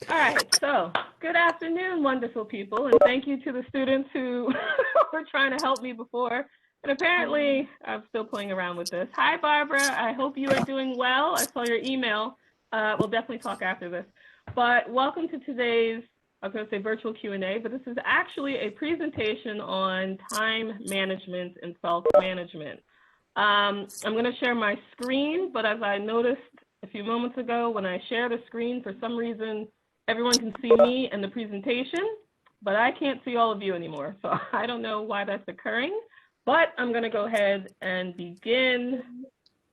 All right, so good afternoon, wonderful people, and thank you to the students who were trying to help me before. And apparently, I'm still playing around with this. Hi, Barbara. I hope you are doing well. I saw your email. We'll definitely talk after this. But welcome to today's, I was going to say virtual Q&A, but this is actually a presentation on time management and self-management. I'm going to share my screen, but as I noticed a few moments ago, when I share the screen, for some reason, everyone can see me and the presentation, but I can't see all of you anymore. So I don't know why that's occurring, but I'm going to go ahead and begin.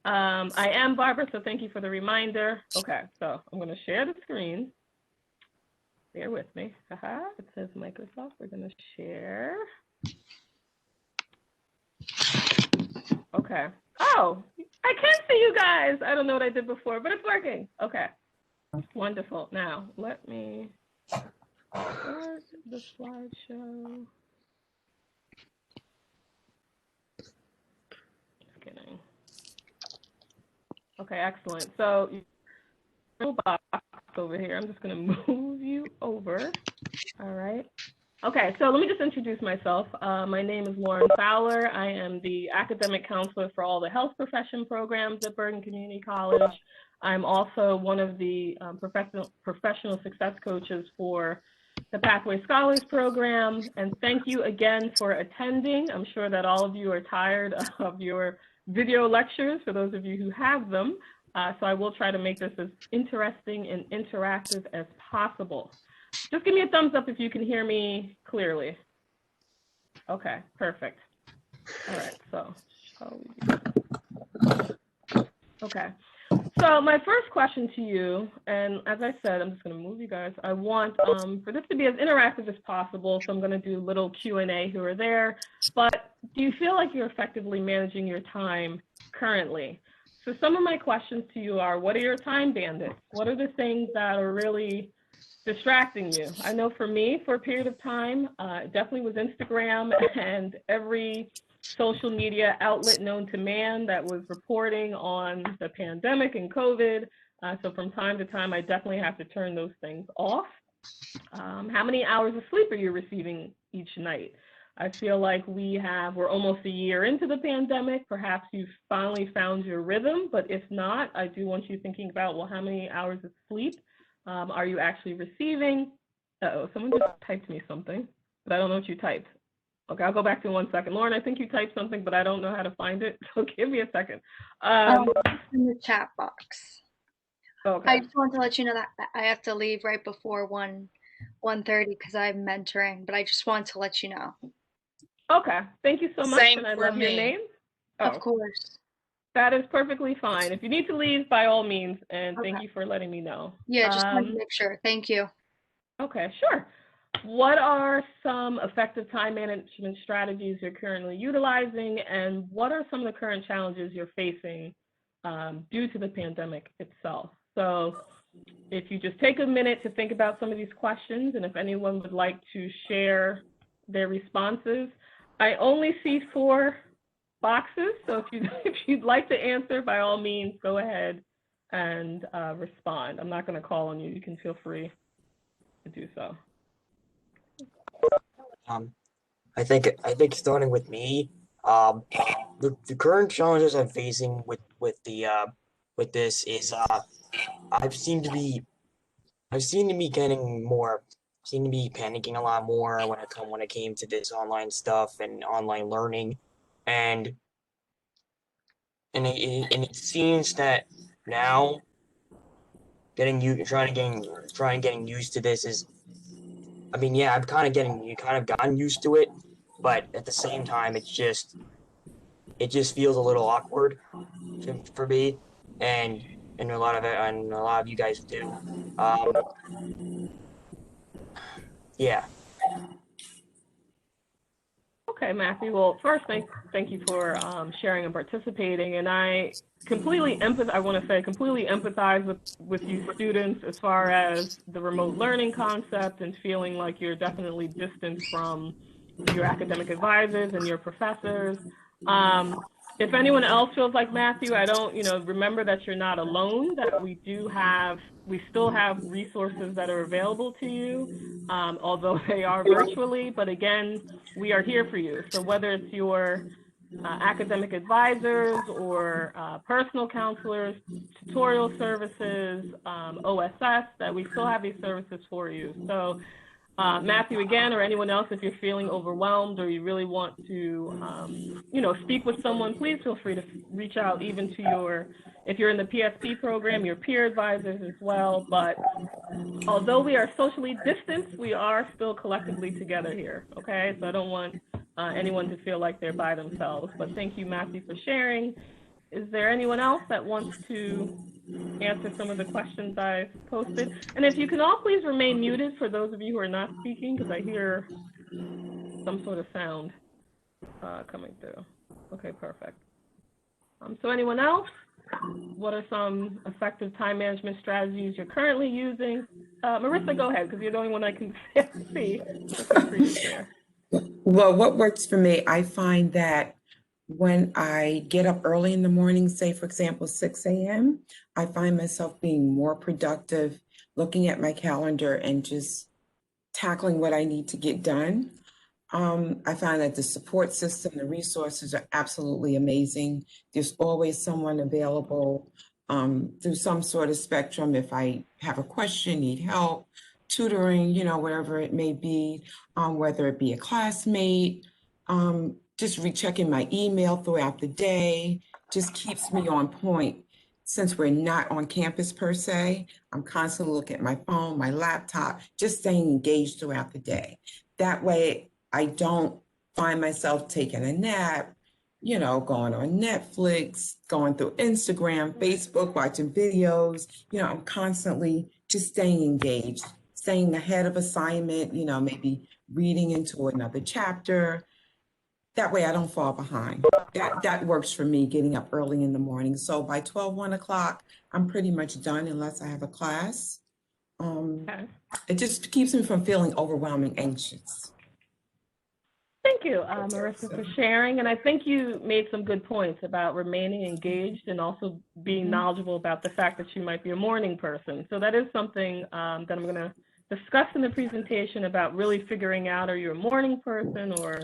I am Barbara, so thank you for the reminder. Okay, so I'm going to share the screen. Bear with me. It says Microsoft. We're going to share. Okay. Oh, I can see you guys. I don't know what I did before, but it's working. Okay. Wonderful. Now, let me start the slideshow. Just kidding. Okay, excellent. So, little box over here. I'm just going to move you over. All right. Okay, so let me just introduce myself. My name is Lauren Fowler. I am the academic counselor for all the health profession programs at Bergen Community College. I'm also one of the professional success coaches for the Pathway Scholars Program. And thank you again for attending. I'm sure that all of you are tired of your video lectures, for those of you who have them. So I will try to make this as interesting and interactive as possible. Just give me a thumbs up if you can hear me clearly. Okay, perfect. All right, so shall we? Okay. So my first question to you, and as I said, I'm just going to move you guys. I want for this to be as interactive as possible, so I'm going to do little Q&A who are there. But do you feel like you're effectively managing your time currently? So some of my questions to you are, what are your time bandits? What are the things that are really distracting you? I know for me, for a period of time, it definitely was Instagram and every social media outlet known to man that was reporting on the pandemic and COVID. So from time to time, I definitely have to turn those things off. How many hours of sleep are you receiving each night? I feel like we're almost a year into the pandemic. Perhaps you've finally found your rhythm, but if not, I do want you thinking about, well, how many hours of sleep are you actually receiving? Uh-oh, someone just typed me something, but I don't know what you typed. Okay, I'll go back to 1 second. Lauren, I think you typed something, but I don't know how to find it, so give me a second. In the chat box. Okay. I just want to let you know that I have to leave right before 1:30 because I'm mentoring, but I just want to let you know. Okay, thank you so much. Same and I for love me. Your name. Of course. That is perfectly fine. If you need to leave, by all means, and Okay. thank you for letting me know. Yeah, just wanted to make sure. Thank you. Okay, sure. What are some effective time management strategies you're currently utilizing, and what are some of the current challenges you're facing due to the pandemic itself? So if you just take a minute to think about some of these questions, and if anyone would like to share their responses. I only see 4 boxes, so if you'd like to answer, by all means, go ahead and respond. I'm not going to call on you. You can feel free to do so. I think starting with me, the current challenges I'm facing with this is I've seemed to be panicking a lot more when it came to this online stuff and online learning, and it seems that now getting used to this is, I mean, yeah, I've kind of gotten used to it, but at the same time, it just feels a little awkward for me, and a lot of you guys do. Yeah. Okay, Matthew. Well, first, thank you for sharing and participating. And I completely empathize with you students as far as the remote learning concept and feeling like you're definitely distant from your academic advisors and your professors. if anyone else feels like Matthew, I don't, remember that you're not alone, that we still have resources that are available to you, although they are virtually, but again, we are here for you. So whether it's your academic advisors or personal counselors, tutorial services, OSS, that we still have these services for you. So Matthew, again, or anyone else, if you're feeling overwhelmed or you really want to, speak with someone, please feel free to reach out even to if you're in the PSP program, your peer advisors as well. But although we are socially distanced, we are still collectively together here, okay? So I don't want anyone to feel like they're by themselves. But thank you, Matthew, for sharing. Is there anyone else that wants to answer some of the questions I posted? And if you can all please remain muted for those of you who are not speaking, because I hear some sort of sound coming through. Okay, perfect. So anyone else? What are some effective time management strategies you're currently using? Marissa, go ahead, because you're the only one I can see. So feel free to share. Well, what works for me, I find that when I get up early in the morning, say, for example, 6 a.m., I find myself being more productive, looking at my calendar and just tackling what I need to get done. I find that the support system, the resources are absolutely amazing. There's always someone available through some sort of spectrum. If I have a question, need help, tutoring, whatever it may be, whether it be a classmate, just rechecking my email throughout the day, just keeps me on point. Since we're not on campus per se, I'm constantly looking at my phone, my laptop, just staying engaged throughout the day. That way, I don't find myself taking a nap, going on Netflix, going through Instagram, Facebook, watching videos. I'm constantly just staying engaged, staying ahead of assignment, maybe reading into another chapter. That way I don't fall behind. That works for me, getting up early in the morning. So by 1 o'clock, I'm pretty much done unless I have a class. Okay. It just keeps me from feeling overwhelming, anxious. Thank you, Marissa, for sharing. And I think you made some good points about remaining engaged and also being knowledgeable about the fact that you might be a morning person. So that is something that I'm going to discuss in the presentation about really figuring out, are you a morning person, or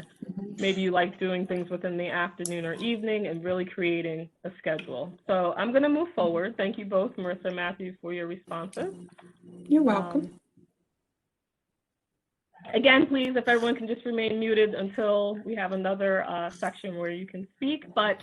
maybe you like doing things within the afternoon or evening, and really creating a schedule. So I'm going to move forward. Thank you both, Marissa and Matthew, for your responses. You're welcome. Again, please, if everyone can just remain muted until we have another section where you can speak. But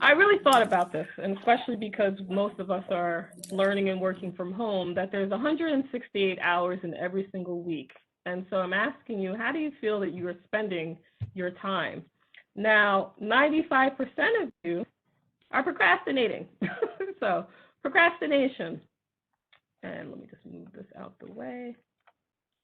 I really thought about this, and especially because most of us are learning and working from home, that there's 168 hours in every single week. And so I'm asking you, how do you feel that you are spending your time? Now, 95% of you are procrastinating. So procrastination. And let me just move this out the way.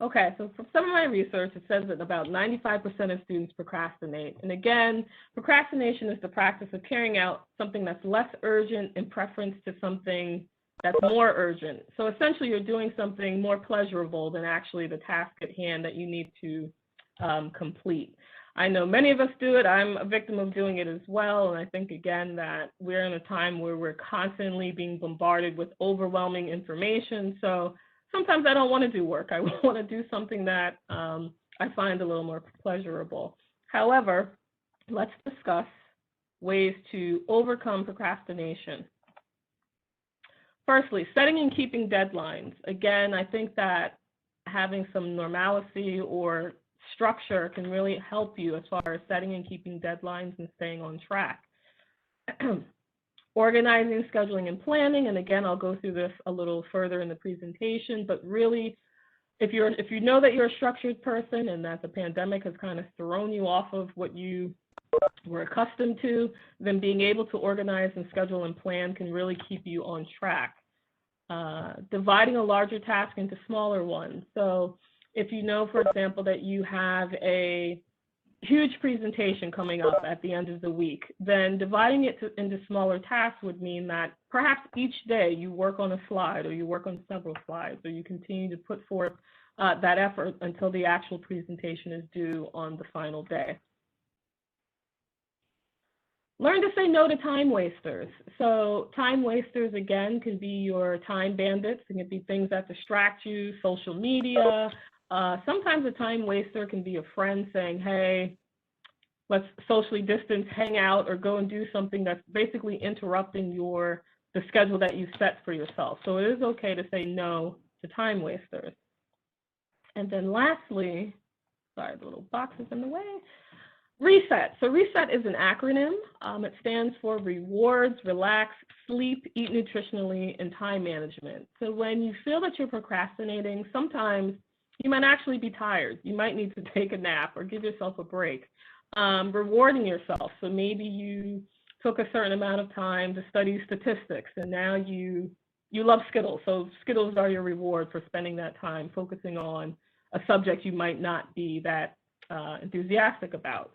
Okay, so from some of my research, it says that about 95% of students procrastinate. And again, procrastination is the practice of carrying out something that's less urgent in preference to something that's more urgent. So essentially, you're doing something more pleasurable than actually the task at hand that you need to complete. I know many of us do it. I'm a victim of doing it as well. And I think, again, that we're in a time where we're constantly being bombarded with overwhelming information. So sometimes I don't want to do work. I want to do something that I find a little more pleasurable. However, let's discuss ways to overcome procrastination. Firstly, setting and keeping deadlines. Again, I think that having some normalcy or structure can really help you as far as setting and keeping deadlines and staying on track. Organizing, scheduling, and planning, and again, I'll go through this a little further in the presentation, but really, if you know that you're a structured person and that the pandemic has kind of thrown you off of what you were accustomed to, then being able to organize and schedule and plan can really keep you on track. Dividing a larger task into smaller ones. So if you know, for example, that you have a huge presentation coming up at the end of the week, then dividing it into smaller tasks would mean that perhaps each day you work on a slide, or you work on several slides, or you continue to put forth that effort until the actual presentation is due on the final day. Learn to say no to time wasters. So time wasters, again, can be your time bandits. It can be things that distract you, social media. Sometimes a time waster can be a friend saying, hey, let's socially distance, hang out, or go and do something that's basically interrupting the schedule that you set for yourself. So it is okay to say no to time wasters. And then lastly, sorry, the little box is in the way. Reset. So reset is an acronym. It stands for rewards, relax, sleep, eat nutritionally, and time management. So when you feel that you're procrastinating, sometimes you might actually be tired. You might need to take a nap or give yourself a break. Rewarding yourself. So maybe you took a certain amount of time to study statistics, and now you love Skittles. So Skittles are your reward for spending that time focusing on a subject you might not be that enthusiastic about.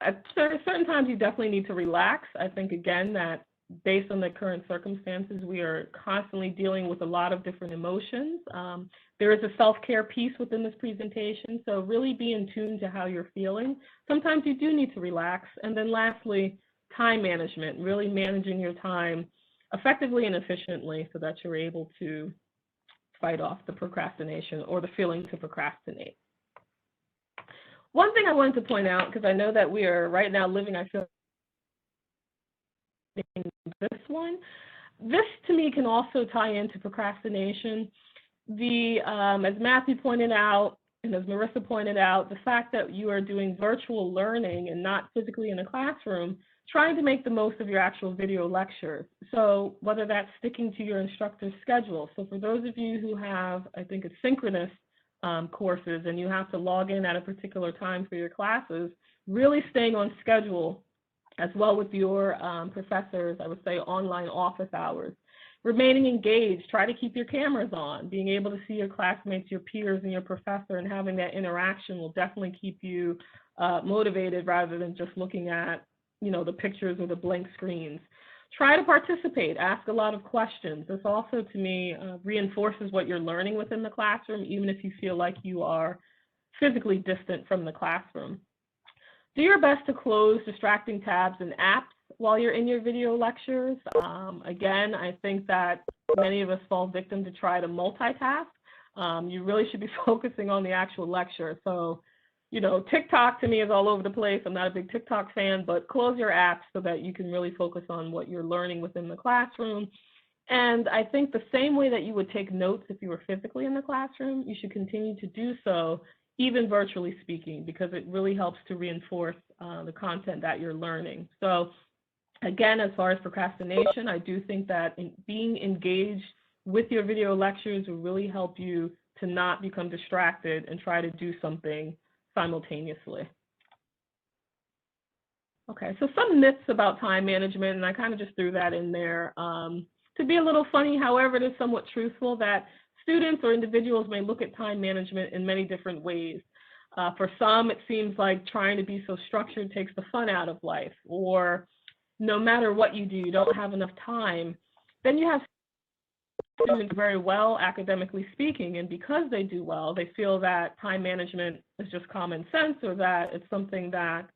At certain times, you definitely need to relax. I think, again, that based on the current circumstances, we are constantly dealing with a lot of different emotions. There is a self-care piece within this presentation, so really be in tune to how you're feeling. Sometimes you do need to relax. And then lastly, time management, really managing your time effectively and efficiently so that you're able to fight off the procrastination or the feeling to procrastinate. One thing I wanted to point out, because I know that we are right now living, I feel, this one. This, to me, can also tie into procrastination. As Matthew pointed out, and as Marissa pointed out, the fact that you are doing virtual learning and not physically in a classroom, trying to make the most of your actual video lectures. So whether that's sticking to your instructor's schedule. So for those of you who have, I think, Asynchronous courses and you have to log in at a particular time for your classes, really staying on schedule as well with your professors, I would say online office hours. Remaining engaged, try to keep your cameras on. Being able to see your classmates, your peers, and your professor and having that interaction will definitely keep you motivated rather than just looking at, the pictures or the blank screens. Try to participate, ask a lot of questions. This also, to me, reinforces what you're learning within the classroom, even if you feel like you are physically distant from the classroom. Do your best to close distracting tabs and apps while you're in your video lectures. Again, I think that many of us fall victim to try to multitask. You really should be focusing on the actual lecture. So, TikTok to me is all over the place. I'm not a big TikTok fan, but close your apps so that you can really focus on what you're learning within the classroom. And I think the same way that you would take notes if you were physically in the classroom, you should continue to do so, even virtually speaking, because it really helps to reinforce the content that you're learning. So again, as far as procrastination, I do think that being engaged with your video lectures will really help you to not become distracted and try to do something simultaneously. Okay, so some myths about time management, and I kind of just threw that in there to be a little funny. However, it is somewhat truthful that students or individuals may look at time management in many different ways. For some, it seems like trying to be so structured takes the fun out of life, or no matter what you do, you don't have enough time. Then you have students very well academically speaking, and because they do well, they feel that time management is just common sense, or that it's something that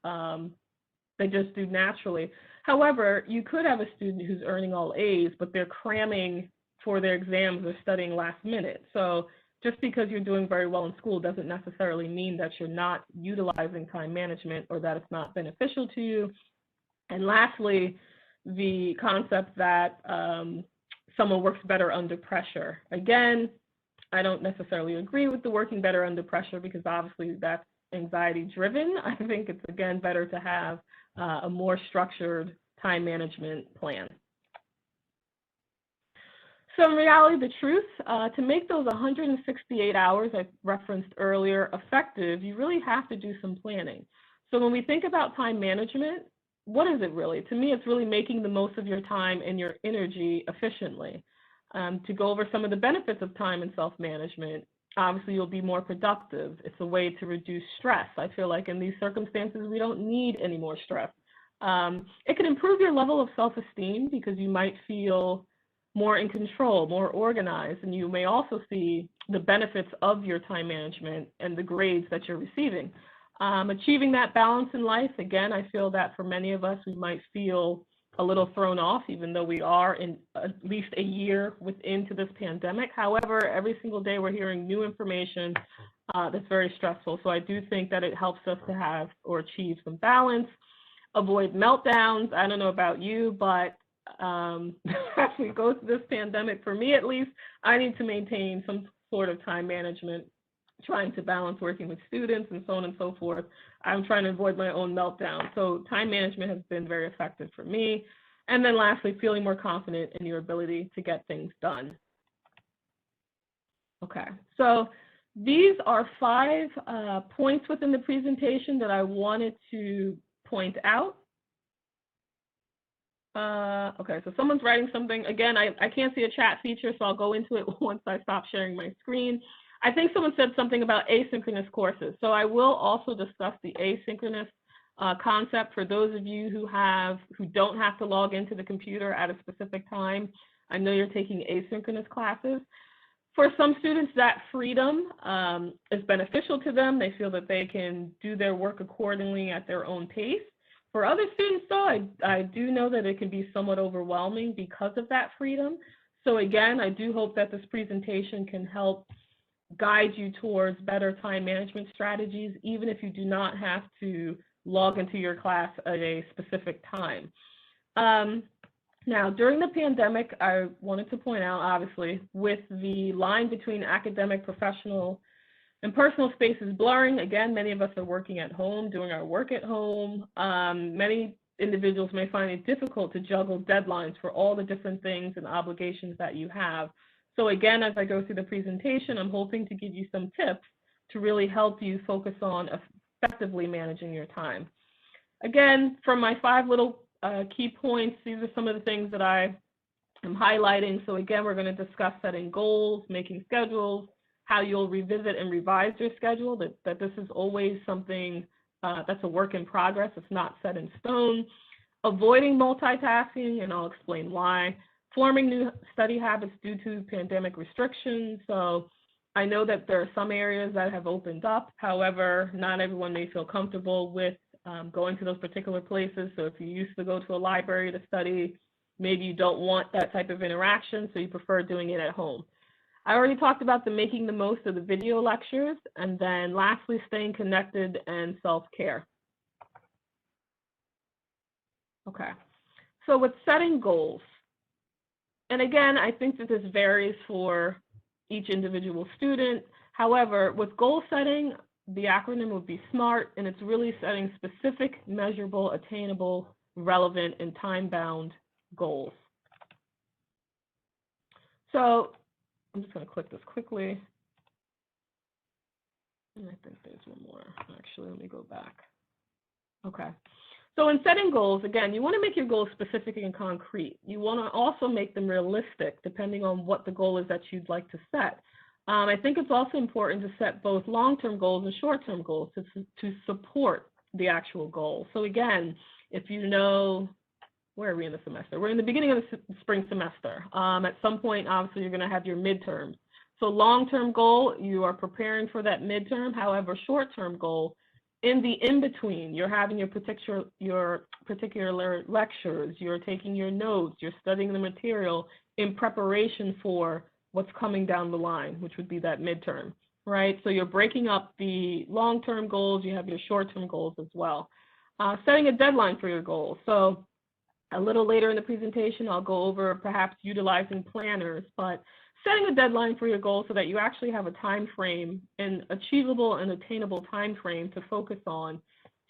they just do naturally. However, you could have a student who's earning all A's, but they're cramming for their exams or studying last minute. So just because you're doing very well in school doesn't necessarily mean that you're not utilizing time management or that it's not beneficial to you. And lastly, the concept that someone works better under pressure. Again, I don't necessarily agree with the working better under pressure, because obviously that's anxiety driven. I think it's, again, better to have a more structured time management plan. So in reality, the truth, to make those 168 hours I referenced earlier effective, you really have to do some planning. So when we think about time management, what is it really? To me, it's really making the most of your time and your energy efficiently. To go over some of the benefits of time and self-management, obviously you'll be more productive. It's a way to reduce stress. I feel like in these circumstances, we don't need any more stress. It can improve your level of self-esteem because you might feel more in control, more organized, and you may also see the benefits of your time management and the grades that you're receiving. Achieving that balance in life, again, I feel that for many of us, we might feel a little thrown off, even though we are in at least a year into this pandemic. However, every single day we're hearing new information that's very stressful. So I do think that it helps us to have or achieve some balance, avoid meltdowns. I don't know about you, but as we go through this pandemic, for me at least, I need to maintain some sort of time management, trying to balance working with students and so on and so forth. I'm trying to avoid my own meltdown. So time management has been very effective for me. And then lastly, feeling more confident in your ability to get things done. Okay, so these are 5 points within the presentation that I wanted to point out. Okay, so someone's writing something. Again, I can't see a chat feature, so I'll go into it once I stop sharing my screen. I think someone said something about asynchronous courses. So I will also discuss the asynchronous concept for those of you who don't have to log into the computer at a specific time. I know you're taking asynchronous classes. For some students, that freedom is beneficial to them. They feel that they can do their work accordingly at their own pace. For other students, though, I do know that it can be somewhat overwhelming because of that freedom. So again, I do hope that this presentation can help guide you towards better time management strategies, even if you do not have to log into your class at a specific time. Now, during the pandemic, I wanted to point out, obviously, with the line between academic, professional, and personal spaces blurring, again, many of us are working at home, doing our work at home. Many individuals may find it difficult to juggle deadlines for all the different things and obligations that you have. So again, as I go through the presentation, I'm hoping to give you some tips to really help you focus on effectively managing your time. Again, from my 5 little key points, these are some of the things that I am highlighting. So again, we're going to discuss setting goals, making schedules, how you'll revisit and revise your schedule, that this is always something that's a work in progress. It's not set in stone. Avoiding multitasking, and I'll explain why. Forming new study habits due to pandemic restrictions. So I know that there are some areas that have opened up. However, not everyone may feel comfortable with going to those particular places. So if you used to go to a library to study, maybe you don't want that type of interaction, so you prefer doing it at home. I already talked about making the most of the video lectures, and then lastly, staying connected and self-care. Okay, so with setting goals, and again, I think that this varies for each individual student. However, with goal setting, the acronym would be SMART, and it's really setting specific, measurable, attainable, relevant, and time-bound goals. So I'm just going to click this quickly. And I think there's one more. Actually, let me go back. Okay. So in setting goals, again, you want to make your goals specific and concrete. You want to also make them realistic, depending on what the goal is that you'd like to set. I think it's also important to set both long-term goals and short-term goals to support the actual goal. So again, if you know, where are we in the semester? We're in the beginning of the spring semester. At some point, obviously, you're going to have your midterms. So long-term goal, you are preparing for that midterm. However, short-term goal, in the in-between, you're having your particular lectures, you're taking your notes, you're studying the material in preparation for what's coming down the line, which would be that midterm, right? So you're breaking up the long-term goals, you have your short-term goals as well. Setting a deadline for your goals. So a little later in the presentation, I'll go over perhaps utilizing planners, but setting a deadline for your goal so that you actually have a time frame, an achievable and attainable time frame to focus on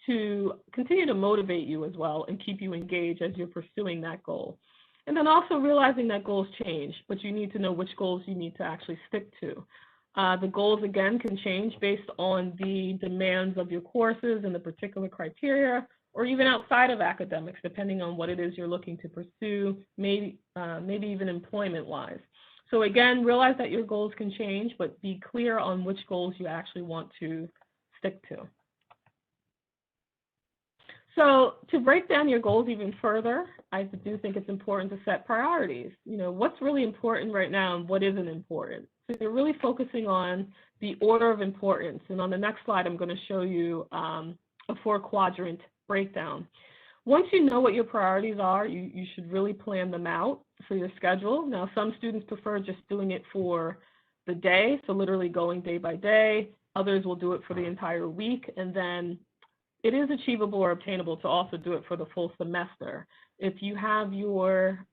to continue to motivate you as well and keep you engaged as you're pursuing that goal. And then also realizing that goals change, but you need to know which goals you need to actually stick to. The goals, again, can change based on the demands of your courses and the particular criteria, or even outside of academics, depending on what it is you're looking to pursue, maybe even employment-wise. So again, realize that your goals can change, but be clear on which goals you actually want to stick to. So to break down your goals even further, I do think it's important to set priorities. You know, what's really important right now and what isn't important. So you're really focusing on the order of importance. And on the next slide, I'm going to show you a 4-quadrant breakdown. Once you know what your priorities are, you should really plan them out for your schedule. Now, some students prefer just doing it for the day, so literally going day by day. Others will do it for the entire week, and then it is achievable or obtainable to also do it for the full semester. If you have your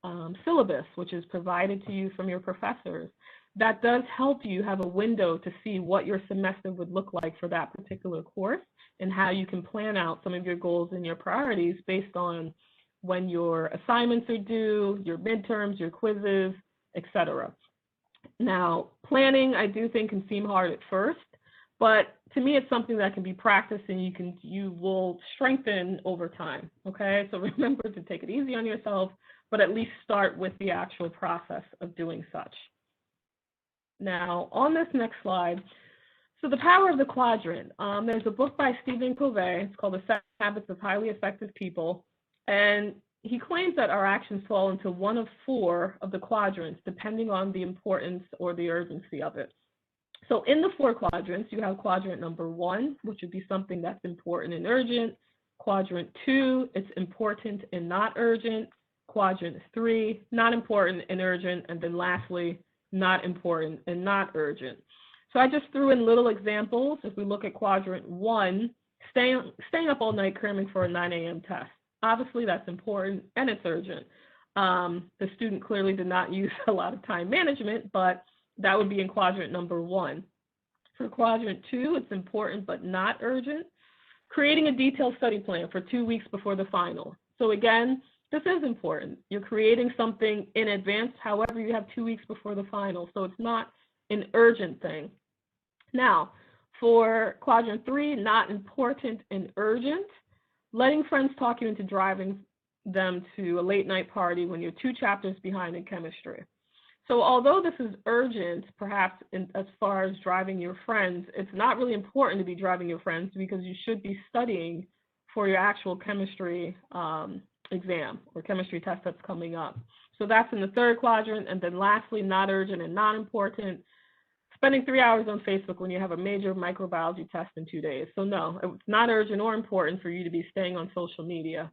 syllabus, which is provided to you from your professors, that does help you have a window to see what your semester would look like for that particular course and how you can plan out some of your goals and your priorities based on when your assignments are due, your midterms, your quizzes, etc. Now, planning, I do think, can seem hard at first, but to me, it's something that can be practiced and you will strengthen over time, okay? So remember to take it easy on yourself, but at least start with the actual process of doing such. Now, on this next slide, so the power of the quadrant. There's a book by Stephen Covey. It's called The 7 Habits of Highly Effective People. And he claims that our actions fall into one of 4 of the quadrants, depending on the importance or the urgency of it. So in the 4 quadrants, you have quadrant number 1, which would be something that's important and urgent. Quadrant 2, it's important and not urgent. Quadrant 3, not important and urgent. And then lastly, not important and not urgent. So I just threw in little examples. If we look at quadrant 1, staying up all night cramming for a 9 a.m. test. Obviously, that's important and it's urgent. The student clearly did not use a lot of time management, but that would be in quadrant number 1. For quadrant 2, it's important but not urgent. Creating a detailed study plan for 2 weeks before the final. So again, this is important. You're creating something in advance. However, you have 2 weeks before the final, so it's not an urgent thing. Now, for quadrant 3, not important and urgent, letting friends talk you into driving them to a late night party when you're 2 chapters behind in chemistry. So although this is urgent, perhaps as far as driving your friends, it's not really important to be driving your friends because you should be studying for your actual chemistry exam or chemistry test that's coming up. So that's in the 3rd quadrant. And then lastly, not urgent and not important, spending 3 hours on Facebook when you have a major microbiology test in 2 days. So no, it's not urgent or important for you to be staying on social media.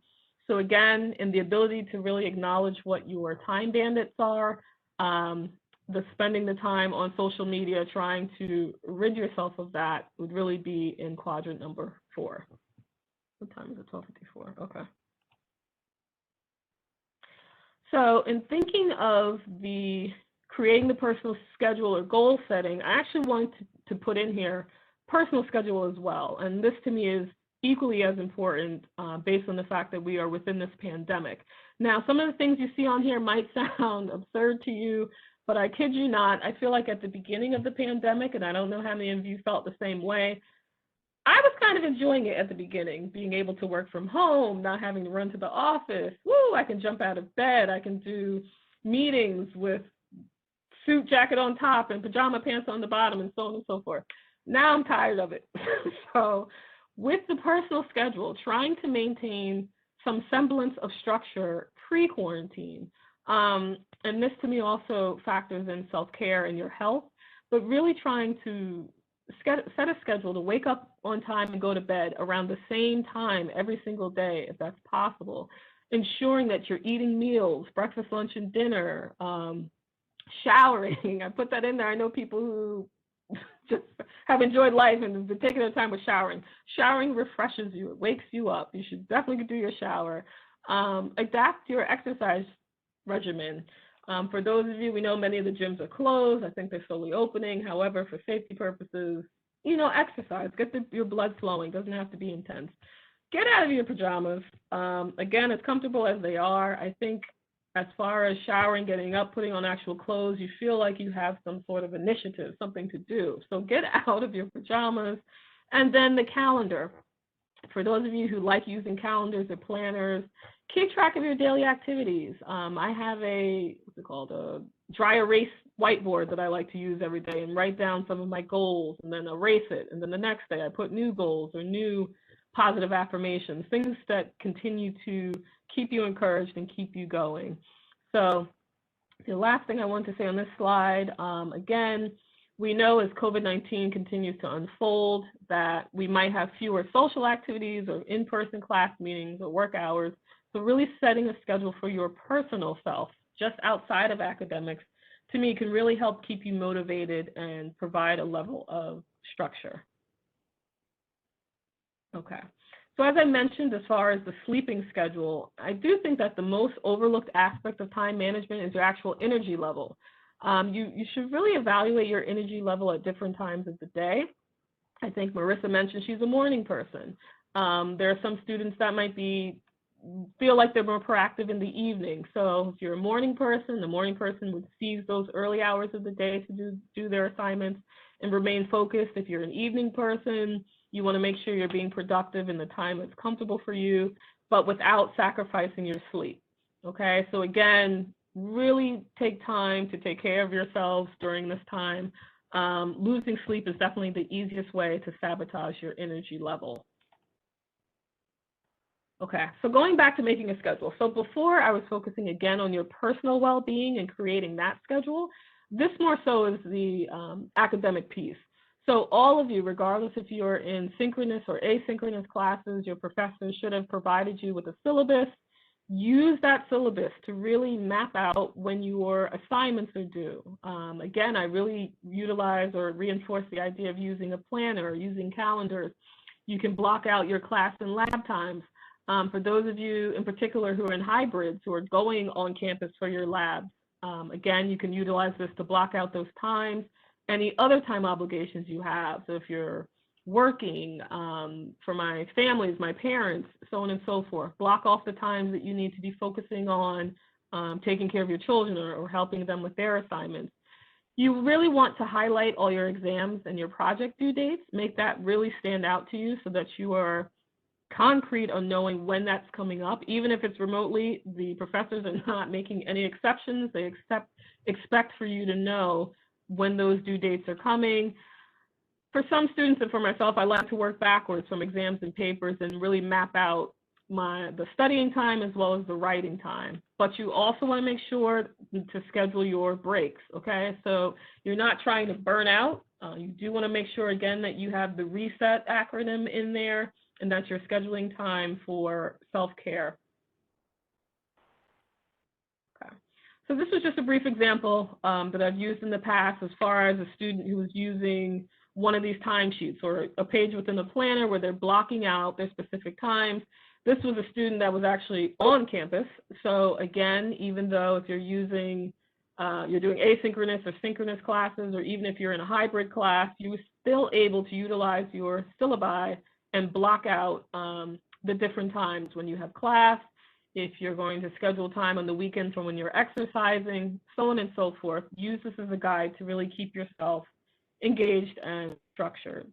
So again, in the ability to really acknowledge what your time bandits are, the spending the time on social media trying to rid yourself of that would really be in quadrant number 4. What time is it? 12:54. Okay. So in thinking of creating the personal schedule or goal setting, I actually wanted to put in here personal schedule as well. And this to me is equally as important based on the fact that we are within this pandemic. Now, some of the things you see on here might sound absurd to you, but I kid you not, I feel like at the beginning of the pandemic, and I don't know how many of you felt the same way, I was kind of enjoying it at the beginning, being able to work from home, not having to run to the office. Woo, I can jump out of bed. I can do meetings with suit jacket on top and pajama pants on the bottom and so on and so forth. Now I'm tired of it. So with the personal schedule, trying to maintain some semblance of structure pre-quarantine. And this to me also factors in self-care and your health, but really trying to set a schedule to wake up on time and go to bed around the same time every single day, if that's possible. Ensuring that you're eating meals, breakfast, lunch, and dinner, showering. I put that in there. I know people who just have enjoyed life and have been taking their time with showering. Showering refreshes you. It wakes you up. You should definitely do your shower. Adapt your exercise regimen. For those of you, we know many of the gyms are closed. I think they're slowly opening. However, for safety purposes, exercise. Get your blood flowing. Doesn't have to be intense. Get out of your pajamas. Again, as comfortable as they are, I think as far as showering, getting up, putting on actual clothes, you feel like you have some sort of initiative, something to do. So get out of your pajamas. And then the calendar. For those of you who like using calendars or planners, keep track of your daily activities. I have a dry erase whiteboard that I like to use every day and write down some of my goals and then erase it. And then the next day I put new goals or new positive affirmations, things that continue to keep you encouraged and keep you going. So the last thing I want to say on this slide, again, we know as COVID-19 continues to unfold that we might have fewer social activities or in-person class meetings or work hours. So really setting a schedule for your personal self, just outside of academics, to me can really help keep you motivated and provide a level of structure. Okay. So as I mentioned, as far as the sleeping schedule, I do think that the most overlooked aspect of time management is your actual energy level. You should really evaluate your energy level at different times of the day. I think Marissa mentioned she's a morning person. There are some students that might feel like they're more proactive in the evening. So if you're a morning person, the morning person would seize those early hours of the day to do their assignments and remain focused. If you're an evening person, you want to make sure you're being productive in the time that's comfortable for you, but without sacrificing your sleep. Okay, so again, really take time to take care of yourselves during this time. Losing sleep is definitely the easiest way to sabotage your energy level. Okay, so going back to making a schedule. So before I was focusing again on your personal well-being and creating that schedule. This more so is the academic piece. So all of you, regardless if you're in synchronous or asynchronous classes, your professors should have provided you with a syllabus. Use that syllabus to really map out when your assignments are due. Again, I really utilize or reinforce the idea of using a planner or using calendars. You can block out your class and lab times. For those of you in particular who are in hybrids, who are going on campus for your labs, again, you can utilize this to block out those times, any other time obligations you have. So if you're working, for my families, my parents, so on and so forth, block off the times that you need to be focusing on taking care of your children or helping them with their assignments. You really want to highlight all your exams and your project due dates, make that really stand out to you so that you are concrete on knowing when that's coming up. Even if it's remotely, the professors are not making any exceptions. They expect for you to know when those due dates are coming. For some students and for myself, I like to work backwards from exams and papers and really map out the studying time as well as the writing time. But you also want to make sure to schedule your breaks, okay? So you're not trying to burn out. You do want to make sure, again, that you have the RESET acronym in there and that you're scheduling time for self-care. Okay. So this was just a brief example that I've used in the past as far as a student who was using one of these timesheets or a page within the planner where they're blocking out their specific times. This was a student that was actually on campus. So again, even though if you're doing asynchronous or synchronous classes, or even if you're in a hybrid class, you were still able to utilize your syllabi and block out the different times when you have class, if you're going to schedule time on the weekend for when you're exercising, so on and so forth. Use this as a guide to really keep yourself engaged and structured.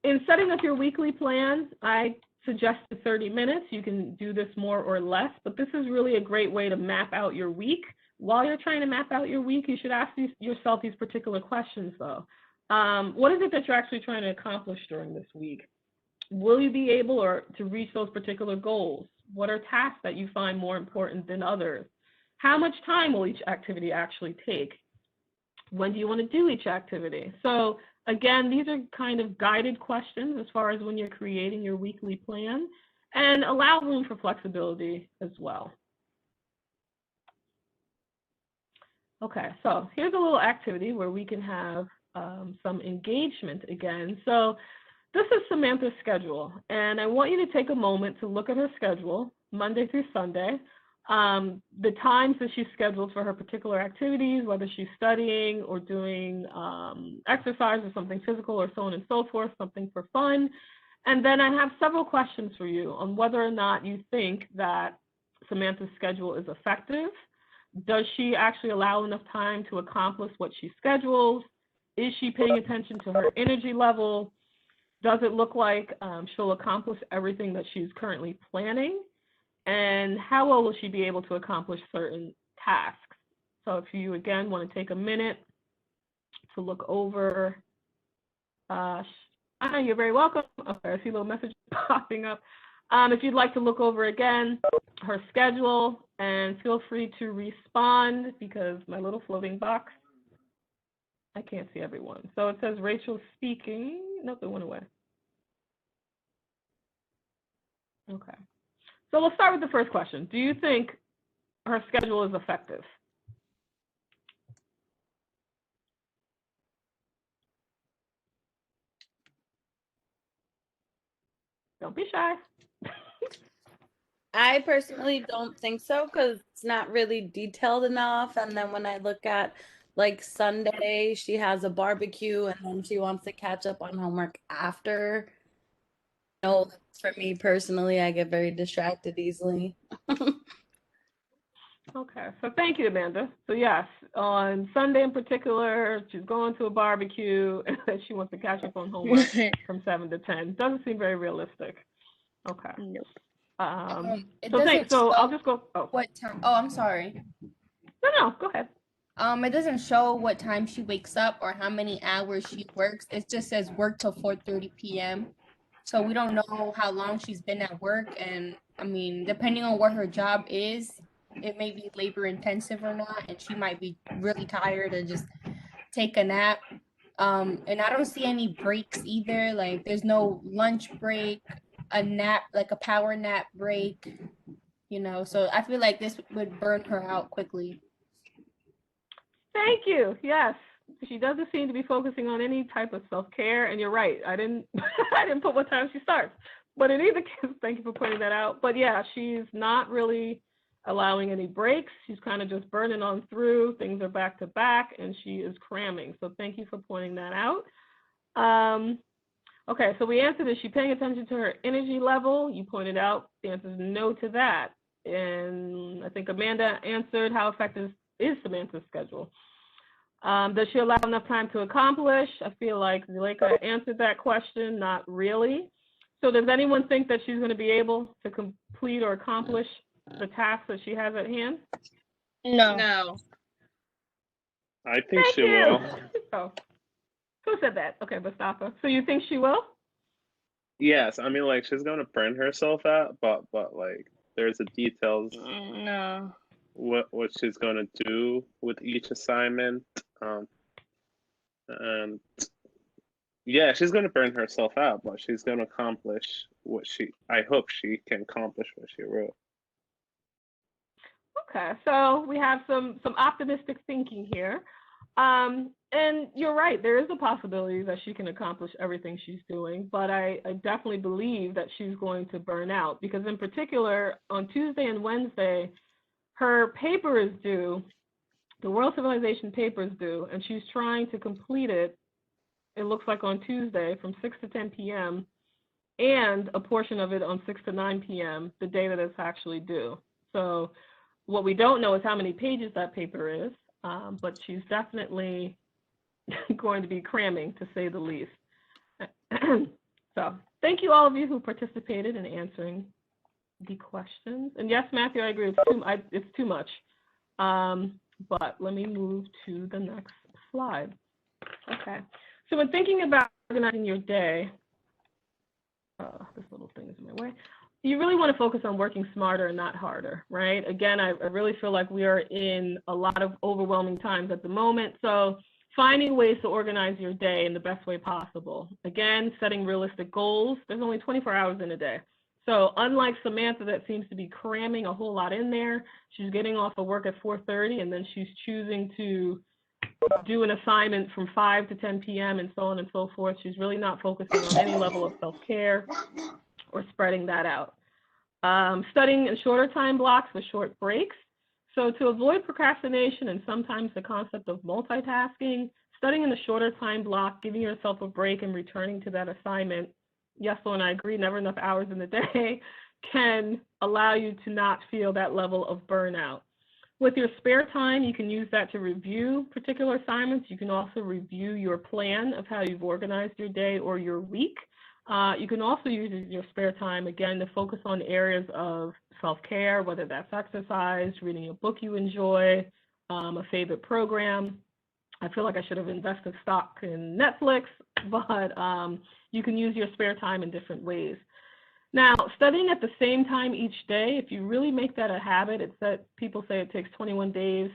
In setting up your weekly plan, I suggested 30 minutes. You can do this more or less, but this is really a great way to map out your week. While you're trying to map out your week, you should ask yourself these particular questions though. What is it that you're actually trying to accomplish during this week? Will you be able to reach those particular goals? What are tasks that you find more important than others? How much time will each activity actually take? When do you want to do each activity? So again, these are kind of guided questions as far as when you're creating your weekly plan, and allow room for flexibility as well. Okay, so here's a little activity where we can have some engagement again. So this is Samantha's schedule, and I want you to take a moment to look at her schedule, Monday through Sunday, the times that she's scheduled for her particular activities, whether she's studying or doing exercise or something physical or so on and so forth, something for fun. And then I have several questions for you on whether or not you think that Samantha's schedule is effective. Does she actually allow enough time to accomplish what she schedules? Is she paying attention to her energy level? Does it look like she'll accomplish everything that she's currently planning? And how well will she be able to accomplish certain tasks? So if you, again, want to take a minute to look over Hi, you're very welcome. Okay, I see a little message popping up. If you'd like to look over again her schedule, and feel free to respond because my little floating box, I can't see everyone. So it says Rachel speaking. Nope, it went away. Okay. So we'll start with the first question. Do you think her schedule is effective? Don't be shy. I personally don't think so because it's not really detailed enough. And then when I look at like Sunday, she has a barbecue and then she wants to catch up on homework after. No, for me personally, I get very distracted easily. Okay, so thank you, Amanda. So yes, on Sunday in particular, she's going to a barbecue and she wants to catch up on homework from 7 to 10. Doesn't seem very realistic. Okay. Nope. It So doesn't thanks. So I'll show just go. Oh, what time. Oh, I'm sorry. no, go ahead. It doesn't show what time she wakes up or how many hours she works. It just says work till 4:30 p.m. So we don't know how long she's been at work, and I mean, depending on what her job is, it may be labor intensive or not, and she might be really tired and just take a nap. And I don't see any breaks either. Like there's no lunch break, a nap, like a power nap break, so I feel like this would burn her out quickly. Thank you. Yes, she doesn't seem to be focusing on any type of self-care, and you're right. I didn't I didn't put what time she starts, but in either case, thank you for pointing that out. But yeah, she's not really allowing any breaks. She's kind of just burning on through. Things are back to back, and she is cramming. So thank you for pointing that out. Okay, so we answered, is she paying attention to her energy level? You pointed out the answer is no to that. And I think Amanda answered, how effective is Samantha's schedule? Does she allow enough time to accomplish? I feel like Zuleika answered that question, not really. So does anyone think that she's going to be able to complete or accomplish the task that she has at hand? No. I think Thank she you. will. Oh, who said that? Okay, Mustafa. So you think she will? Yes, I mean, like, she's gonna burn herself out, but like, there's the details No. what she's gonna do with each assignment. And yeah, she's gonna burn herself out, but she's gonna accomplish what I hope she can accomplish what she wrote. Okay, so we have some optimistic thinking here. And you're right, there is a possibility that she can accomplish everything she's doing, but I definitely believe that she's going to burn out because in particular, on Tuesday and Wednesday, her paper is due, the World Civilization paper is due, and she's trying to complete it, it looks like on Tuesday from 6 to 10 p.m., and a portion of it on 6 to 9 p.m., the day that it's actually due. So what we don't know is how many pages that paper is, but she's definitely going to be cramming, to say the least. So thank you all of you who participated in answering the questions. And yes, Matthew, I agree, it's too much. But let me move to the next slide. Okay, so when thinking about organizing your day, this little thing is in my way. You really want to focus on working smarter and not harder, right? Again, I really feel like we are in a lot of overwhelming times at the moment. So finding ways to organize your day in the best way possible. Again, setting realistic goals. There's only 24 hours in a day. So unlike Samantha that seems to be cramming a whole lot in there, she's getting off of work at 4:30 and then she's choosing to do an assignment from 5 to 10 p.m. and so on and so forth. She's really not focusing on any level of self-care or spreading that out. Studying in shorter time blocks with short breaks. So to avoid procrastination and sometimes the concept of multitasking, studying in a shorter time block, giving yourself a break and returning to that assignment, yes, and I agree, never enough hours in the day, can allow you to not feel that level of burnout. With your spare time, you can use that to review particular assignments. You can also review your plan of how you've organized your day or your week. You can also use your spare time, again, to focus on areas of self-care, whether that's exercise, reading a book you enjoy, a favorite program. I feel like I should have invested stock in Netflix, but you can use your spare time in different ways. Now, studying at the same time each day, if you really make that a habit, it's that people say it takes 21 days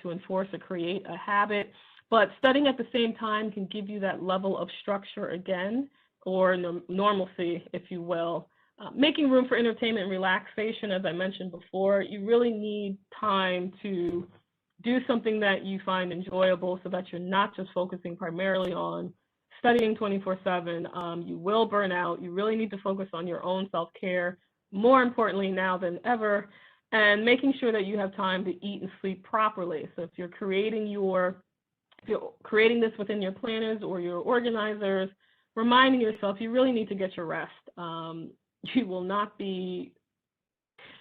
to enforce or create a habit, but studying at the same time can give you that level of structure again, or normalcy, if you will. Making room for entertainment and relaxation, as I mentioned before, you really need time to do something that you find enjoyable so that you're not just focusing primarily on studying 24/7. You will burn out. You really need to focus on your own self-care, more importantly now than ever, and making sure that you have time to eat and sleep properly. So if you're creating this within your planners or your organizers, reminding yourself you really need to get your rest.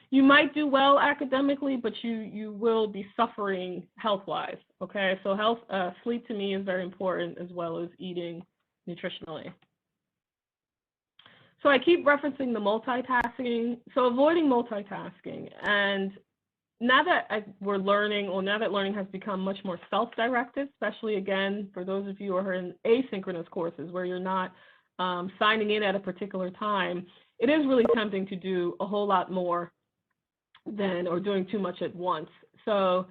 You might do well academically, but you will be suffering health-wise, okay? So sleep to me is very important, as well as eating nutritionally. So I keep referencing the multitasking. So avoiding multitasking. And now that we're learning, or now that learning has become much more self-directed, especially again, for those of you who are in asynchronous courses where you're not signing in at a particular time, it is really tempting to do a whole lot more or doing too much at once. So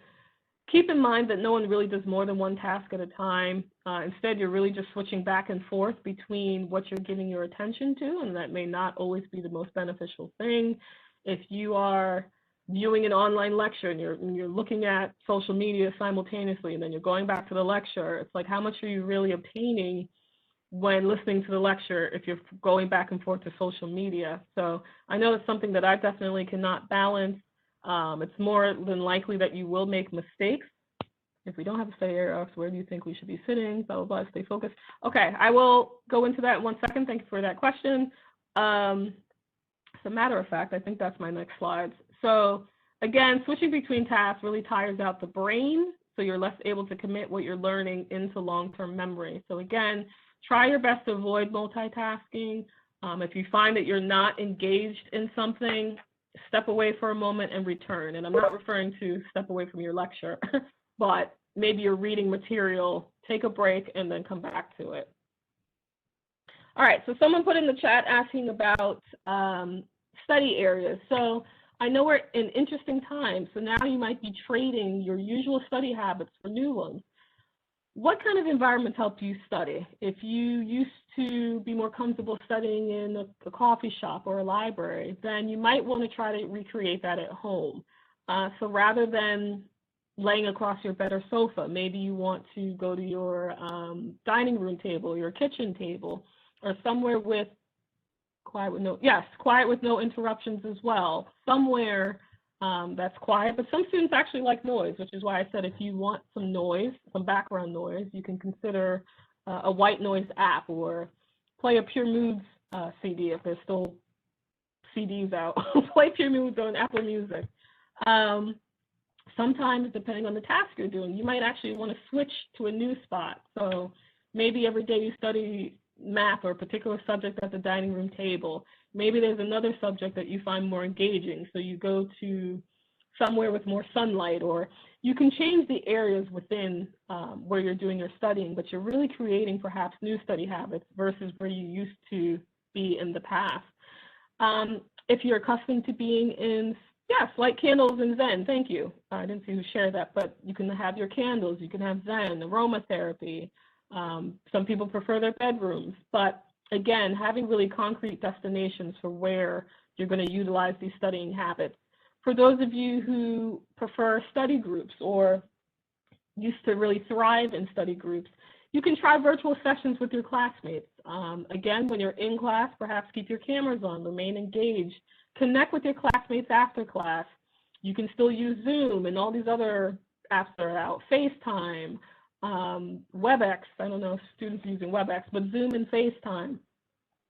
keep in mind that no one really does more than one task at a time. Instead, you're really just switching back and forth between what you're giving your attention to, and that may not always be the most beneficial thing. If you are viewing an online lecture and you're looking at social media simultaneously, and then you're going back to the lecture, it's like, how much are you really obtaining when listening to the lecture if you're going back and forth to social media? So I know it's something that I definitely cannot balance. It's more than likely that you will make mistakes. If we don't have a study area, where do you think we should be sitting? Blah, blah, blah, stay focused. Okay, I will go into that in 1 second. Thank you for that question. As a matter of fact, I think that's my next slide. So again, switching between tasks really tires out the brain, so you're less able to commit what you're learning into long-term memory. So again, try your best to avoid multitasking. If you find that you're not engaged in something, step away for a moment and return. And I'm not referring to step away from your lecture, but maybe you're reading material, take a break, and then come back to it. All right, so someone put in the chat asking about study areas. So I know we're in interesting times, so now you might be trading your usual study habits for new ones. What kind of environments help you study? If you used to be more comfortable studying in a coffee shop or a library, then you might want to try to recreate that at home. So rather than laying across your bed or sofa, maybe you want to go to your dining room table, your kitchen table, or somewhere with quiet with no interruptions as well. Somewhere that's quiet, but some students actually like noise, which is why I said if you want some noise, some background noise, you can consider a white noise app, or play a Pure Moods CD if there's still CDs out. Play Pure Moods on Apple Music. Sometimes, depending on the task you're doing, you might actually want to switch to a new spot. So maybe every day you study math or a particular subject at the dining room table. Maybe there's another subject that you find more engaging, so you go to somewhere with more sunlight, or you can change the areas within where you're doing your studying, but you're really creating perhaps new study habits versus where you used to be in the past. If you're accustomed to being in, yes, light candles and Zen, thank you. I didn't see who shared that, but you can have your candles, you can have Zen, aromatherapy. Some people prefer their bedrooms, but again, having really concrete destinations for where you're going to utilize these studying habits. For those of you who prefer study groups or used to really thrive in study groups, you can try virtual sessions with your classmates. Again, when you're in class, perhaps keep your cameras on, remain engaged, connect with your classmates after class. You can still use Zoom and all these other apps that are out, FaceTime, WebEx. I don't know if students are using WebEx, but Zoom and FaceTime.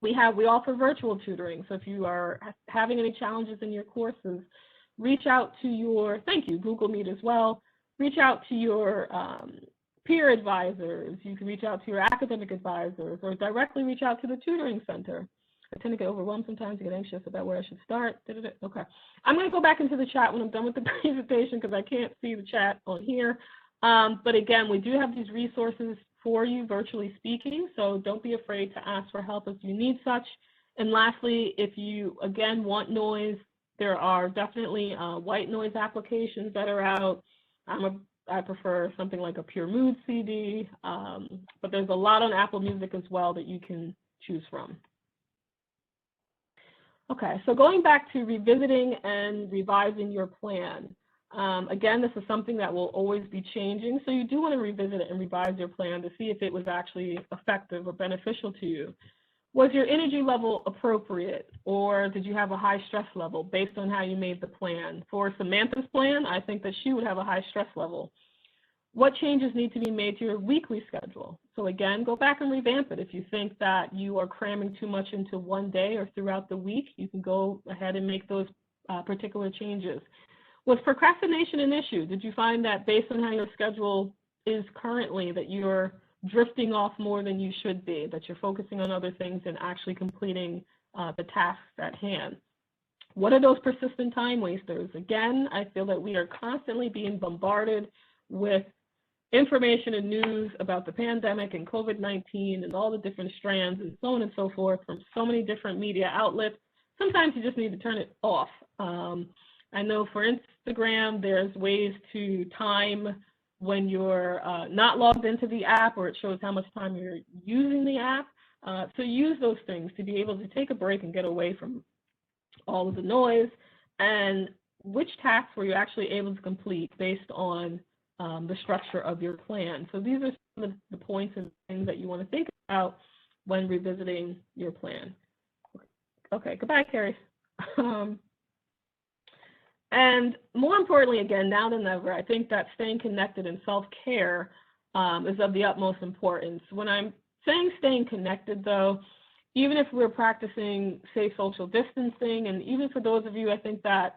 We offer virtual tutoring. So if you are having any challenges in your courses, reach out to your, thank you, Google Meet as well. Reach out to your peer advisors. You can reach out to your academic advisors, or directly reach out to the tutoring center. I tend to get overwhelmed sometimes, get anxious about where I should start. Okay, I'm going to go back into the chat when I'm done with the presentation because I can't see the chat on here. But again, we do have these resources for you, virtually speaking, so don't be afraid to ask for help if you need such. And lastly, if you, again, want noise, there are definitely white noise applications that are out. I prefer something like a Pure Mood CD, but there's a lot on Apple Music as well that you can choose from. Okay, so going back to revisiting and revising your plan. Again, this is something that will always be changing, so you do want to revisit it and revise your plan to see if it was actually effective or beneficial to you. Was your energy level appropriate, or did you have a high stress level based on how you made the plan? For Samantha's plan, I think that she would have a high stress level. What changes need to be made to your weekly schedule? So again, go back and revamp it. If you think that you are cramming too much into one day or throughout the week, you can go ahead and make those particular changes. Was procrastination an issue? Did you find that based on how your schedule is currently, that you're drifting off more than you should be, that you're focusing on other things and actually completing the tasks at hand? What are those persistent time wasters? Again, I feel that we are constantly being bombarded with information and news about the pandemic and COVID-19 and all the different strands and so on and so forth from so many different media outlets. Sometimes you just need to turn it off. I know for Instagram, there's ways to time when you're not logged into the app, or it shows how much time you're using the app. So use those things to be able to take a break and get away from all of the noise. And which tasks were you actually able to complete based on the structure of your plan? So these are some of the points and things that you want to think about when revisiting your plan. Okay, goodbye, Carrie. And more importantly, again, now than ever, I think that staying connected and self-care is of the utmost importance. When I'm saying staying connected, though, even if we're practicing safe social distancing, and even for those of you, I think that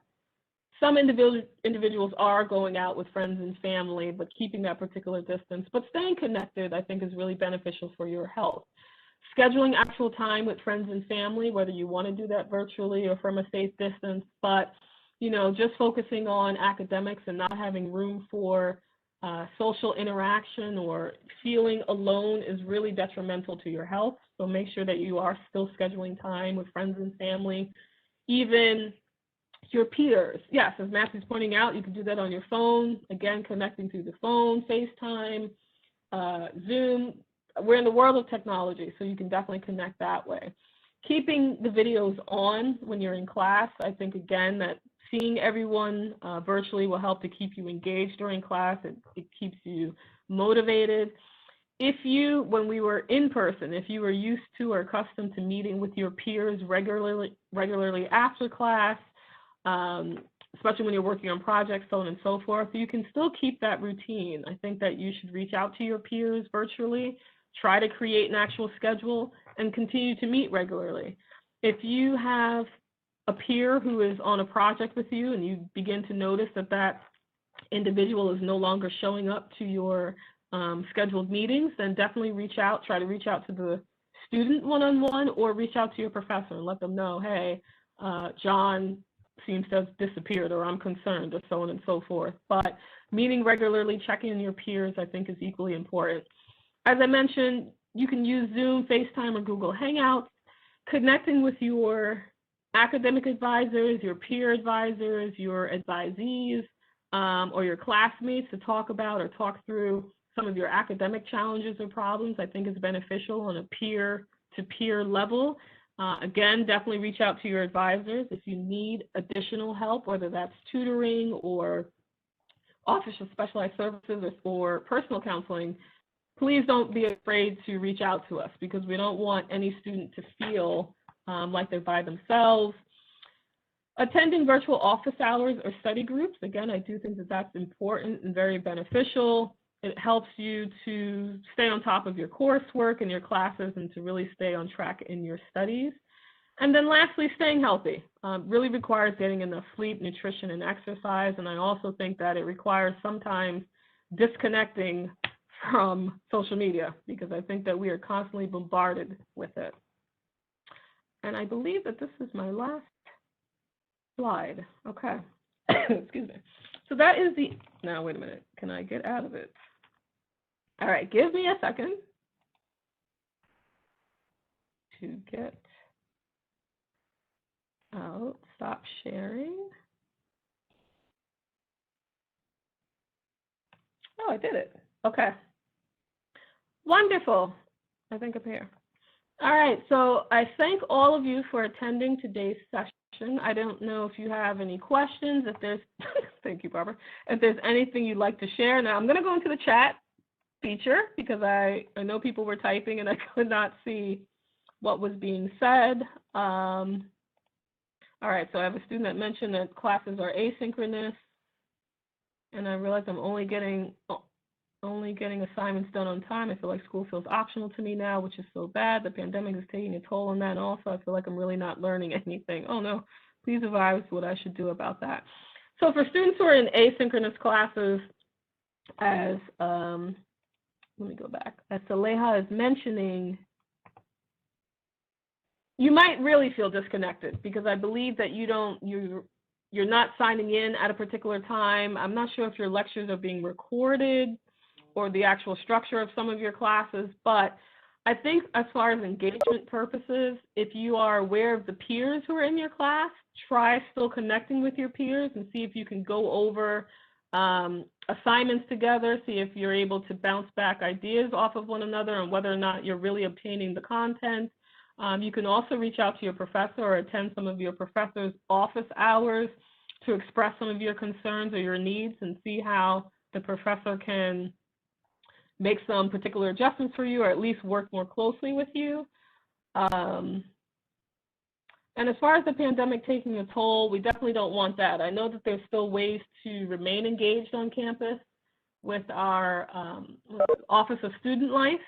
some individuals are going out with friends and family, but keeping that particular distance. But staying connected, I think, is really beneficial for your health. Scheduling actual time with friends and family, whether you want to do that virtually or from a safe distance, but just focusing on academics and not having room for social interaction or feeling alone is really detrimental to your health. So make sure that you are still scheduling time with friends and family, even your peers. Yes, as Matthew's pointing out, you can do that on your phone. Again, connecting through the phone, FaceTime, Zoom. We're in the world of technology, so you can definitely connect that way. Keeping the videos on when you're in class, I think, again, that seeing everyone virtually will help to keep you engaged during class. It keeps you motivated. When we were in person, if you were used to or accustomed to meeting with your peers regularly after class, especially when you're working on projects, so on and so forth, you can still keep that routine. I think that you should reach out to your peers virtually, try to create an actual schedule, and continue to meet regularly. If you have a peer who is on a project with you and you begin to notice that that individual is no longer showing up to your scheduled meetings, then definitely try to reach out to the student one-on-one, or reach out to your professor and let them know, hey, John seems to have disappeared, or I'm concerned, or so on and so forth. But meeting regularly, checking in your peers, I think is equally important. As I mentioned, you can use Zoom, FaceTime, or Google Hangouts. Connecting with your academic advisors, your peer advisors, your advisees, or your classmates to talk about or talk through some of your academic challenges or problems, I think is beneficial on a peer-to-peer level. Again, definitely reach out to your advisors if you need additional help, whether that's tutoring or Office of Specialized Services or personal counseling. Please don't be afraid to reach out to us, because we don't want any student to feel like they're by themselves. Attending virtual office hours or study groups, again, I do think that that's important and very beneficial. It helps you to stay on top of your coursework and your classes and to really stay on track in your studies. And then lastly, staying healthy really requires getting enough sleep, nutrition, and exercise. And I also think that it requires sometimes disconnecting from social media, because I think that we are constantly bombarded with it. And I believe that this is my last slide. Okay. Excuse me. So that is the, now wait a minute, can I get out of it? All right, give me a second to get out, stop sharing. Oh, I did it. Okay. Wonderful. I think I'm here. All right, so I thank all of you for attending today's session. I don't know if you have any questions, if there's, thank you, Barbara, if there's anything you'd like to share. Now, I'm going to go into the chat feature because I know people were typing and I could not see what was being said. All right, so I have a student that mentioned that classes are asynchronous, and I realize I'm only getting assignments done on time. I feel like school feels optional to me now, which is so bad. The pandemic is taking a toll on that, and also I feel like I'm really not learning anything. Oh no, please advise what I should do about that. So for students who are in asynchronous classes, as let me go back, as Saleha is mentioning, you might really feel disconnected because I believe that you're not signing in at a particular time. I'm not sure if your lectures are being recorded or the actual structure of some of your classes, but I think as far as engagement purposes, if you are aware of the peers who are in your class, try still connecting with your peers and see if you can go over assignments together, see if you're able to bounce back ideas off of one another and whether or not you're really obtaining the content. You can also reach out to your professor or attend some of your professor's office hours to express some of your concerns or your needs and see how the professor can make some particular adjustments for you or at least work more closely with you. And as far as the pandemic taking a toll, we definitely don't want that. I know that there's still ways to remain engaged on campus with our Office of Student Life.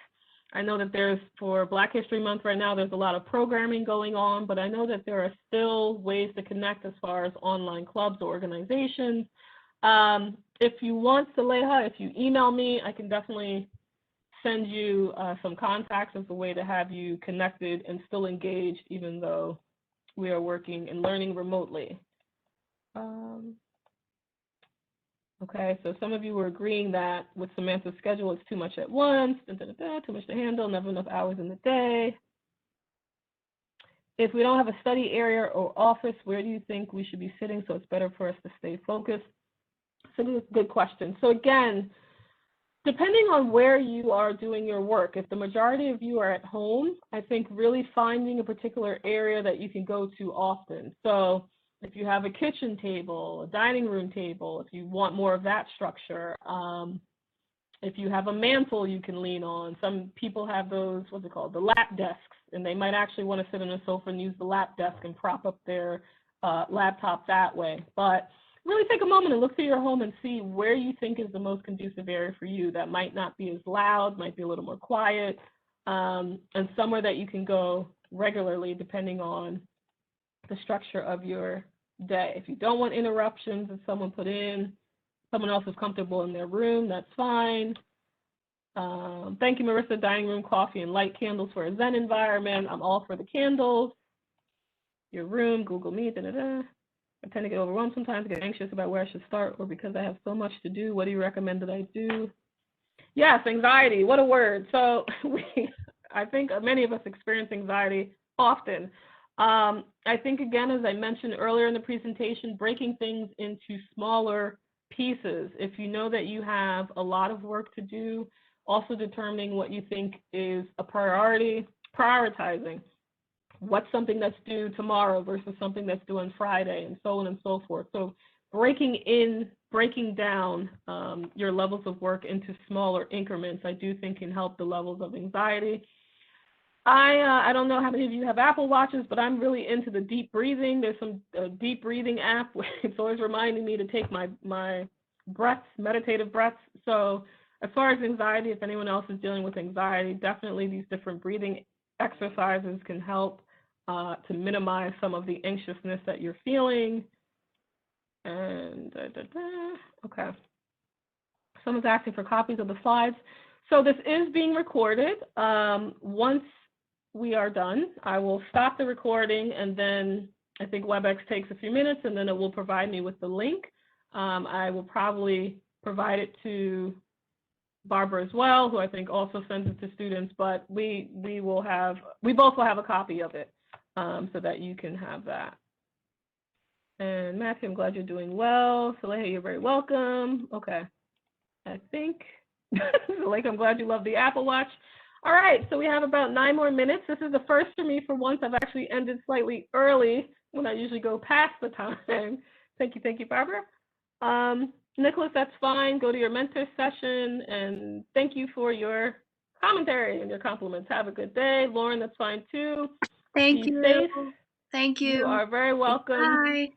I know that there's, for Black History Month right now, there's a lot of programming going on, but I know that there are still ways to connect as far as online clubs or organizations. If you want, Saleha, if you email me, I can definitely send you some contacts as a way to have you connected and still engaged, even though we are working and learning remotely. Okay, so some of you were agreeing that with Samantha's schedule, it's too much at once, too much to handle, never enough hours in the day. If we don't have a study area or office, where do you think we should be sitting so it's better for us to stay focused? So this is a good question. So again, depending on where you are doing your work, if the majority of you are at home, I think really finding a particular area that you can go to often. So if you have a kitchen table, a dining room table, if you want more of that structure, if you have a mantle you can lean on. Some people have those, what's it called, the lap desks, and they might actually want to sit on a sofa and use the lap desk and prop up their laptop that way. But really take a moment and look through your home and see where you think is the most conducive area for you that might not be as loud, might be a little more quiet, and somewhere that you can go regularly depending on the structure of your day. If you don't want interruptions, if someone put in, someone else is comfortable in their room, that's fine. Thank you, Marissa. Dining room, coffee, and light candles for a Zen environment. I'm all for the candles. Your room, Google Meet, I tend to get overwhelmed sometimes, get anxious about where I should start, or because I have so much to do. What do you recommend that I do? Yes, anxiety, what a word. So I think many of us experience anxiety often. I think, again, as I mentioned earlier in the presentation, breaking things into smaller pieces. If you know that you have a lot of work to do, also determining what you think is a priority, prioritizing. What's something that's due tomorrow versus something that's due on Friday, and so on and so forth. So breaking down your levels of work into smaller increments, I do think can help the levels of anxiety. I don't know how many of you have Apple Watches, but I'm really into the deep breathing. There's some deep breathing app. It's always reminding me to take my breaths, meditative breaths. So as far as anxiety, if anyone else is dealing with anxiety, definitely these different breathing exercises can help to minimize some of the anxiousness that you're feeling. And okay. Someone's asking for copies of the slides. So this is being recorded. Once we are done, I will stop the recording, and then I think WebEx takes a few minutes, and then it will provide me with the link. I will probably provide it to Barbara as well, who I think also sends it to students, but we both will have a copy of it, so that you can have that. And Matthew, I'm glad you're doing well. Saleha, you're very welcome. Okay, I think, like, I'm glad you love the Apple Watch. All right, so we have about 9 more minutes. This is the first for me for once. I've actually ended slightly early when I usually go past the time. Thank you, Barbara. Nicholas, that's fine. Go to your mentor session, and thank you for your commentary and your compliments. Have a good day. Lauren, that's fine too. Thank Be you. safe. Thank you. You are very welcome. Bye.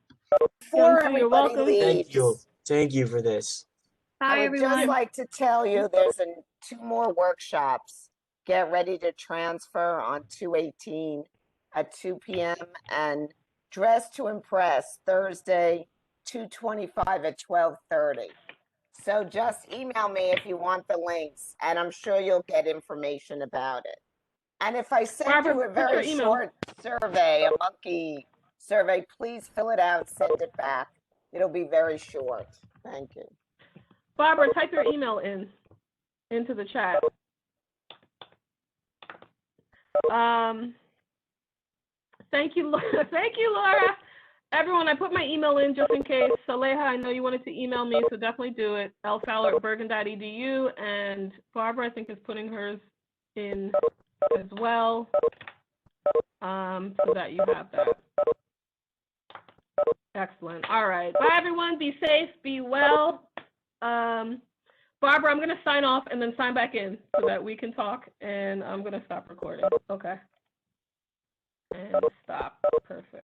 Before Youngsu, you're everybody welcome. leaves, Thank you for this. Bye, I would everyone. just like to tell you there's 2 more workshops. Get ready to transfer on 2/18 at 2 p.m. and Dress to Impress Thursday 2/25 at 12:30. So just email me if you want the links, and I'm sure you'll get information about it. And if I send Barbara, you a what's your very email? short survey, a monkey survey, please fill it out, send it back. It'll be very short. Thank you. Barbara, type your email into the chat. Thank you, Laura. Thank you, Laura. Everyone, I put my email in just in case. Saleha, I know you wanted to email me, so definitely do it. lfowler@bergen.edu, and Barbara, I think, is putting hers in as well, so that you have that. Excellent. All right. Bye, everyone. Be safe. Be well. Barbara, I'm going to sign off and then sign back in so that we can talk, and I'm going to stop recording. Okay. And stop. Perfect.